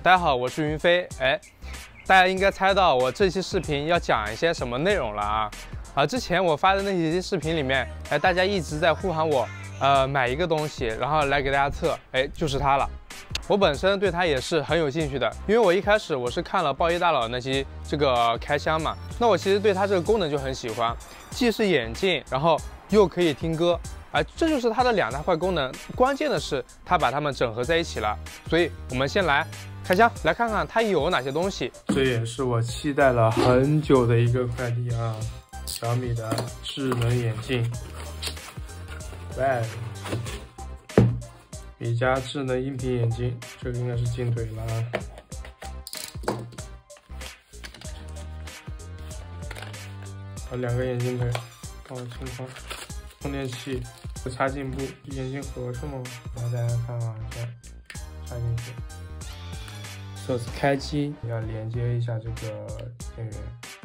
大家好，我是云飞。大家应该猜到我这期视频要讲一些什么内容了啊？之前我发的那几期视频里面，大家一直在呼喊我，买一个东西，然后来给大家测，就是它了。我本身对它也是很有兴趣的，因为我一开始我是看了暴衣大佬那期这个开箱嘛，那我其实对它这个功能就很喜欢，既是眼镜，然后又可以听歌。这就是它的2大块功能，关键的是它把它们整合在一起了。所以我们先来开箱，来看看它有哪些东西。这也是我期待了很久的一个快递啊，小米的智能眼镜，米家智能音频眼镜，这个应该是进腿了啊。2个眼镜腿，看我情况。充电器，插进部，眼镜盒是吗？然后大家看啊，这样插进去。这是开机，要连接一下这个电源。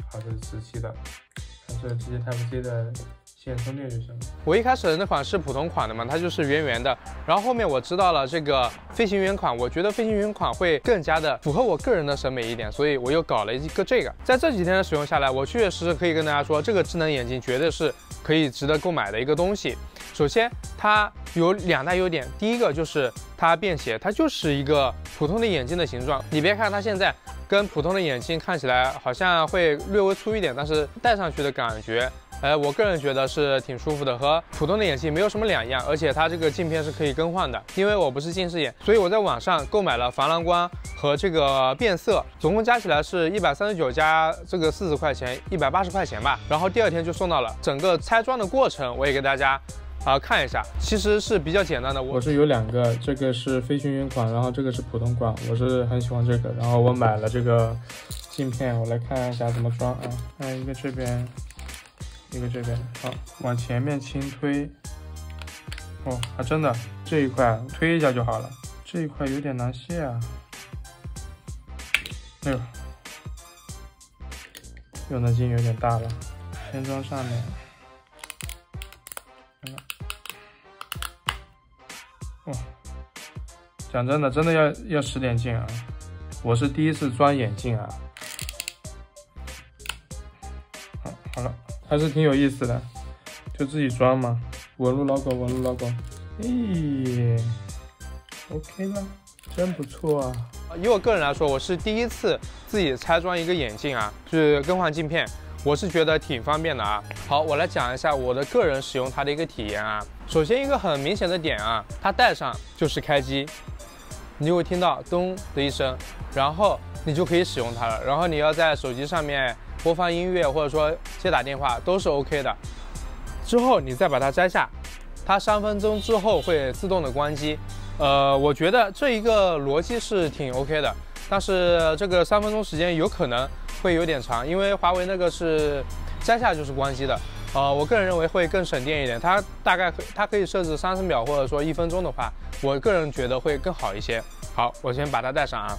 好，这是磁吸的，它是直接 Type C 的线充电就行了。我一开始的那款是普通款的嘛，它就是圆圆的。然后后面我知道了这个飞行员款，我觉得飞行员款会更加的符合我个人的审美一点，所以我又搞了一个这个。在这几天的使用下来，我确实可以跟大家说，这个智能眼镜绝对是可以值得购买的一个东西。首先，它有2大优点，第一个就是它便携，它就是一个普通的眼镜的形状。你别看它现在跟普通的眼镜看起来好像会略微粗一点，但是戴上去的感觉，我个人觉得是挺舒服的，和普通的眼镜没有什么两样。而且它这个镜片是可以更换的，因为我不是近视眼，所以我在网上购买了防蓝光和这个变色，总共加起来是139加这个40块钱，180块钱吧。然后第2天就送到了。整个拆装的过程我也给大家看一下，其实是比较简单的。我是有2个，这个是飞行员款，然后这个是普通款，我是很喜欢这个，然后我买了这个镜片，我来看一下怎么装啊。看一个这边，一个这边，好，往前面轻推。哦，真的这一块推一下就好了，这一块有点难卸啊。哎呦，用的劲有点大了，先装上面。讲真的，真的要使点劲啊！我是第一次装眼镜啊。好了，还是挺有意思的，就自己装嘛，纹路 logo， OK 了，真不错啊！以我个人来说，我是第一次自己拆装一个眼镜啊，就是更换镜片。我是觉得挺方便的啊。好，我来讲一下我的个人使用它的一个体验啊。首先一个很明显的点啊，它戴上就是开机，你就会听到咚的一声，然后你就可以使用它了。然后你要在手机上面播放音乐或者说接打电话都是 OK 的。之后你再把它摘下，它3分钟之后会自动的关机。我觉得这一个逻辑是挺 OK 的，但是这个3分钟时间有可能会有点长，因为华为那个是摘下就是关机的。我个人认为会更省电一点，它可以设置30秒或者说1分钟的话，我个人觉得会更好一些。好，我先把它戴上啊。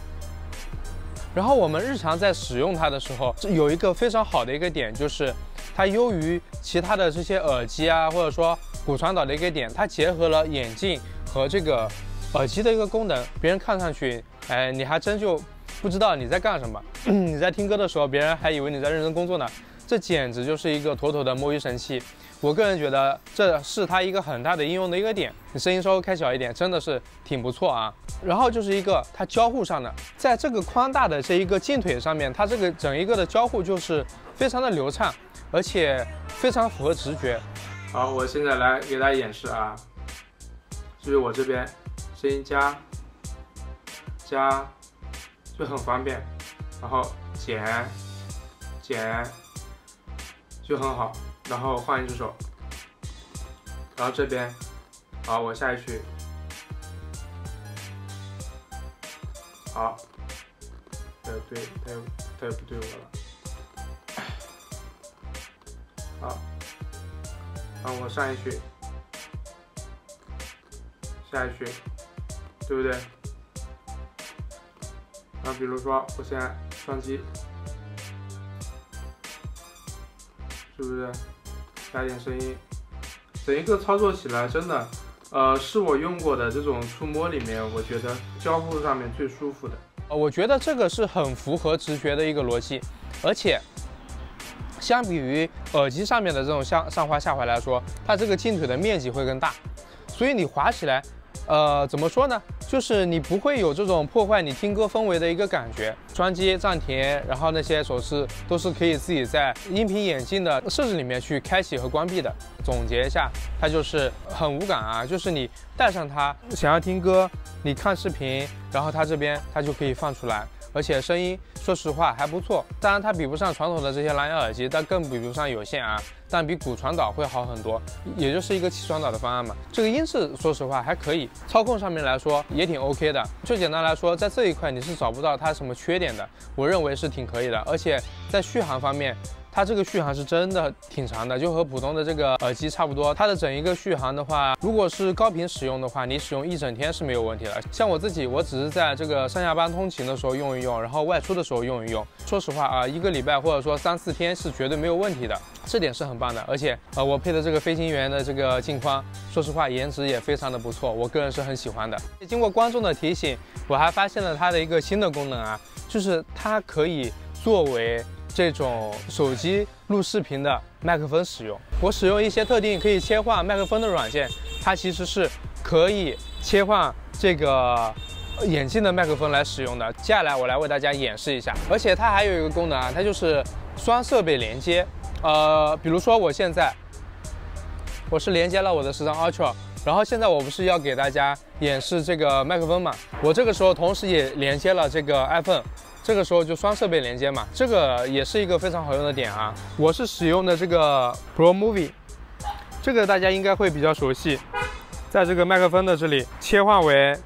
然后我们日常在使用它的时候，有一个非常好的一个点，就是它优于其他的这些耳机啊，或者说骨传导的一个点，它结合了眼镜和这个耳机的一个功能，别人看上去，你还真就不知道你在干什么。你在听歌的时候，别人还以为你在认真工作呢。这简直就是一个妥妥的摸鱼神器，我个人觉得这是它一个很大的应用的一个点。你声音稍微开小一点，真的是挺不错啊。然后就是一个它交互上的，在这个宽大的这一个镜腿上面，它这个整一个的交互就是非常的流畅，而且非常符合直觉。好，我现在来给大家演示啊，就是我这边声音加就很方便，然后减就很好，然后换一只手，然后这边，好，我下一曲，好，他又不对我了，好，然后我上一曲，下一曲，对不对？然后比如说我现在双击。是不是加点声音？整一个操作起来真的，是我用过的这种触摸里面，我觉得交互上面最舒服的。我觉得这个是很符合直觉的一个逻辑，而且相比于耳机上面的这种上滑下滑来说，它这个进腿的面积会更大，所以你滑起来，怎么说呢？就是你不会有这种破坏你听歌氛围的一个感觉。双击暂停，然后那些手势都是可以自己在音频眼镜的设置里面去开启和关闭的。总结一下，它就是很无感啊，就是你戴上它，想要听歌，你看视频，然后它这边它就可以放出来。而且声音说实话还不错，当然它比不上传统的这些蓝牙耳机，但更比不上有线啊，但比骨传导会好很多，也就是一个气传导的方案嘛。这个音质说实话还可以，操控上面来说也挺 OK 的。最简单来说，在这一块你是找不到它什么缺点的，我认为是挺可以的。而且在续航方面，它这个续航是真的挺长的，就和普通的这个耳机差不多。它的整一个续航的话，如果是高频使用的话，你使用一整天是没有问题的。像我自己，我只是在这个上下班通勤的时候用一用，然后外出的时候用一用。说实话啊，一个礼拜或者说3、4天是绝对没有问题的，这点是很棒的。而且我配的这个飞行员的这个镜框，说实话颜值也非常的不错，我个人是很喜欢的。经过观众的提醒，我还发现了它的一个新的功能啊，就是它可以作为这种手机录视频的麦克风使用。我使用一些特定可以切换麦克风的软件，它其实是可以切换这个眼镜的麦克风来使用的。接下来我来为大家演示一下。而且它还有一个功能啊，它就是双设备连接。比如说我现在我是连接了我的10张 Ultra， 然后现在我不是要给大家演示这个麦克风嘛，我这个时候同时也连接了这个 iPhone。这个时候就双设备连接嘛，这个也是一个非常好用的点啊。我是使用的这个 Pro Movie， 这个大家应该会比较熟悉。在这个麦克风的这里切换为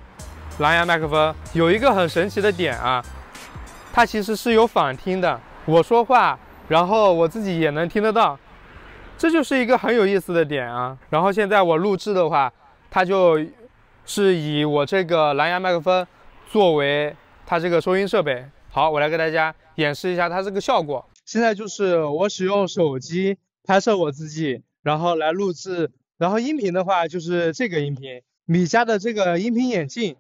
蓝牙麦克风，有一个很神奇的点啊，它其实是有仿听的，我说话，然后我自己也能听得到，这就是一个很有意思的点啊。然后现在我录制的话，它就是以我这个蓝牙麦克风作为它这个收音设备。好，我来给大家演示一下它这个效果。现在就是我使用手机拍摄我自己，然后来录制，然后音频的话就是这个音频，米家的这个音频眼镜，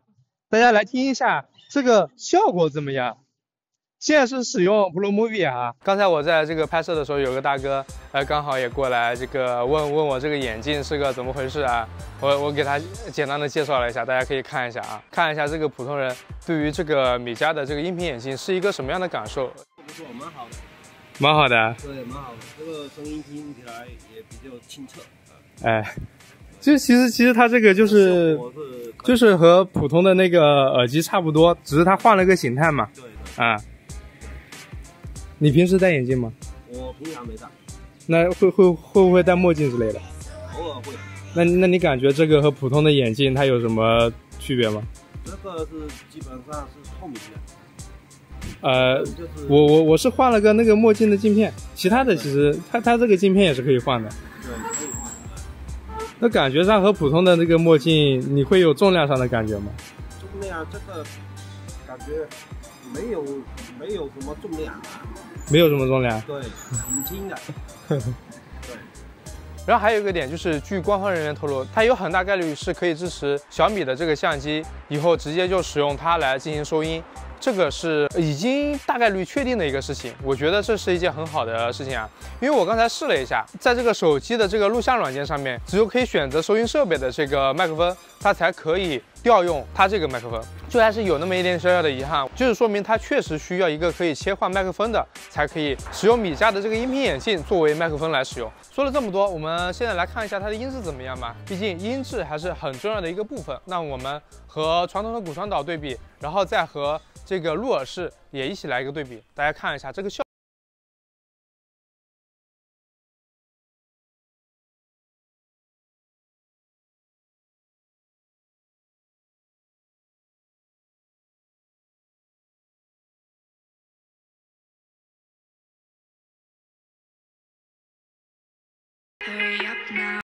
大家来听一下这个效果怎么样？现在是使用 Pro Movie 啊。刚才我在这个拍摄的时候，有个大哥，刚好也过来这个问我这个眼镜是个怎么回事啊？我给他简单的介绍了一下，大家可以看一下啊，看一下这个普通人对于这个米家的这个音频眼镜是一个什么样的感受？不错，蛮好的，蛮好的。对，蛮好的，这个声音听起来也比较清澈。哎，就其实它这个就是和普通的那个耳机差不多，只是它换了个形态嘛。对。啊。你平时戴眼镜吗？我平常没戴。那会不会戴墨镜之类的？偶尔会。那你感觉这个和普通的眼镜它有什么区别吗？这个是基本上是透明的。我是换了个那个墨镜的镜片，其他的其实它这个镜片也是可以换的。对，可以换。那感觉上和普通的那个墨镜，你会有重量上的感觉吗？重量这个感觉没有什么重量啊。没有什么重量。对，挺轻的。对。然后还有一个点就是，据官方人员透露，它有很大概率是可以支持小米的这个相机，以后直接就使用它来进行收音。这个是已经大概率确定的一个事情，我觉得这是一件很好的事情啊。因为我刚才试了一下，在这个手机的这个录像软件上面，只有可以选择收音设备的这个麦克风，它才可以调用它这个麦克风，就还是有那么一点小小的遗憾，就是说明它确实需要一个可以切换麦克风的，才可以使用米家的这个音频眼镜作为麦克风来使用。说了这么多，我们现在来看一下它的音质怎么样吧，毕竟音质还是很重要的一个部分。那我们和传统的骨传导对比，然后再和这个入耳式也一起来一个对比，大家看一下这个效果。Hurry up now.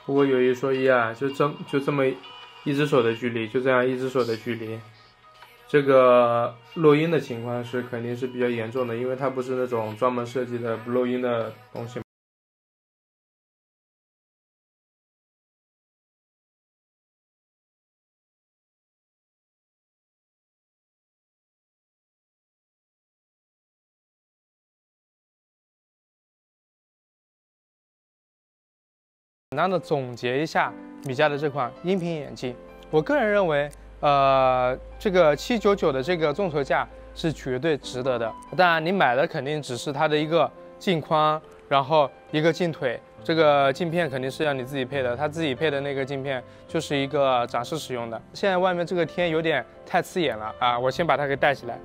不过有一说一啊，就这么一只手的距离，就这样一只手的距离，这个漏音的情况是肯定是比较严重的，因为它不是那种专门设计的不漏音的东西。简单的总结一下米家的这款音频眼镜，我个人认为，这个799的这个众筹价是绝对值得的。当然，你买的肯定只是它的一个镜框，然后一个镜腿，这个镜片肯定是要你自己配的。它自己配的那个镜片就是一个展示使用的。现在外面这个天有点太刺眼了啊，我先把它给戴起来。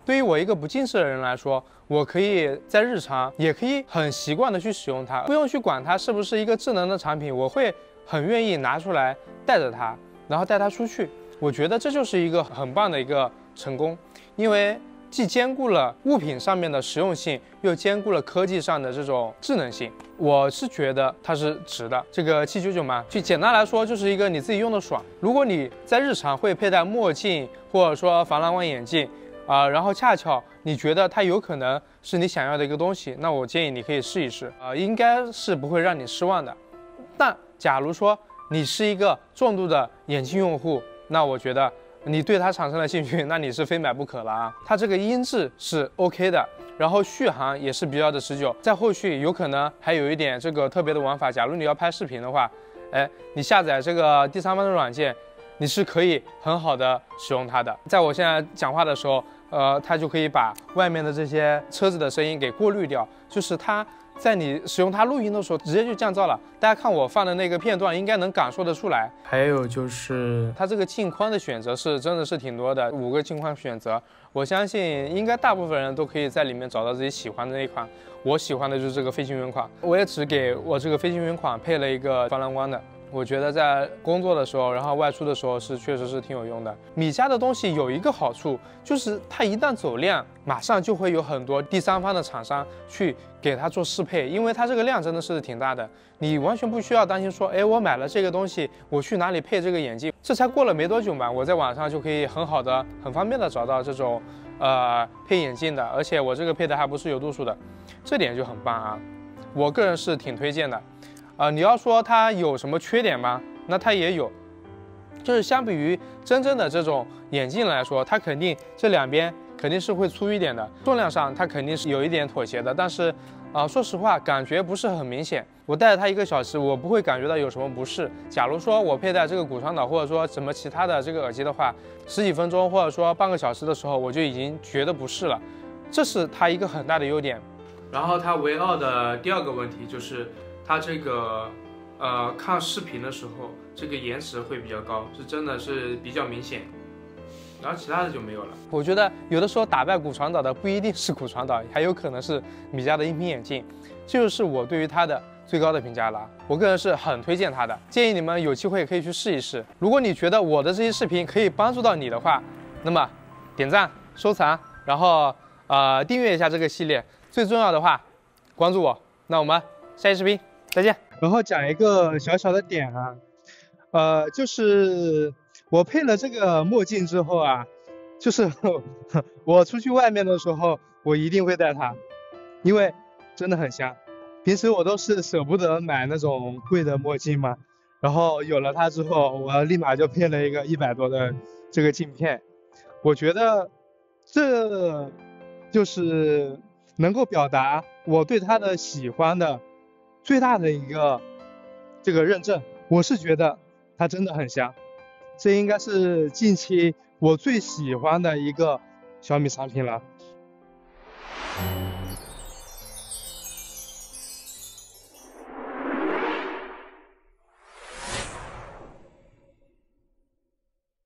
对于我一个不近视的人来说，我可以在日常也可以很习惯的去使用它，不用去管它是不是一个智能的产品，我会很愿意拿出来带着它，然后带它出去。我觉得这就是一个很棒的一个成功，因为既兼顾了物品上面的实用性，又兼顾了科技上的这种智能性。我是觉得它是值的。这个799嘛，就简单来说就是一个你自己用的爽。如果你在日常会佩戴墨镜或者说防蓝光眼镜，然后恰巧你觉得它有可能是你想要的一个东西，那我建议你可以试一试，应该是不会让你失望的。但假如说你是一个重度的眼镜用户，那我觉得你对它产生了兴趣，那你是非买不可了啊。它这个音质是 OK 的，然后续航也是比较的持久，在后续有可能还有一点这个特别的玩法。假如你要拍视频的话，你下载这个第三方的软件，你是可以很好的使用它的。在我现在讲话的时候，它就可以把外面的这些车子的声音给过滤掉，就是它在你使用它录音的时候直接就降噪了。大家看我放的那个片段，应该能感受得出来。还有就是它这个镜框的选择是真的是挺多的，5个镜框选择，我相信应该大部分人都可以在里面找到自己喜欢的那一款。我喜欢的就是这个飞行员款，我也只给我这个飞行员款配了一个防蓝光的。我觉得在工作的时候，然后外出的时候确实是挺有用的。米家的东西有一个好处，就是它一旦走量，马上就会有很多第三方的厂商去给它做适配，因为它这个量真的是挺大的，你完全不需要担心说，我买了这个东西，我去哪里配这个眼镜？这才过了没多久嘛，我在网上就可以很好的、很方便的找到这种配眼镜的，而且我这个配的还不是有度数的，这点就很棒啊，我个人是挺推荐的。你要说它有什么缺点吗？那它也有，就是相比于真正的这种眼镜来说，它肯定这两边肯定是会粗一点的，重量上它肯定是有一点妥协的。但是，说实话，感觉不是很明显。我戴了它1个小时，我不会感觉到有什么不适。假如说我佩戴这个骨传导或者说什么其他的这个耳机的话，10几分钟或者说半个小时的时候，我就已经觉得不适了，这是它一个很大的优点。然后它唯二的第2个问题就是。它这个看视频的时候，这个延迟会比较高，是真的是比较明显，然后其他的就没有了。我觉得有的时候打败骨传导的不一定是骨传导，还有可能是米家的音频眼镜，这就是我对于它的最高的评价了。我个人是很推荐它的，建议你们有机会可以去试一试。如果你觉得我的这些视频可以帮助到你的话，那么点赞、收藏，然后订阅一下这个系列，最重要的话关注我。那我们下期视频再见。然后讲一个小小的点啊，就是我配了这个墨镜之后啊，就是我出去外面的时候，我一定会戴它，因为真的很香。平时我都是舍不得买那种贵的墨镜嘛，然后有了它之后，我立马就配了一个100多的这个镜片。我觉得这就是能够表达我对它的喜欢的最大的一个这个认证。我是觉得它真的很香，这应该是近期我最喜欢的一个小米产品了。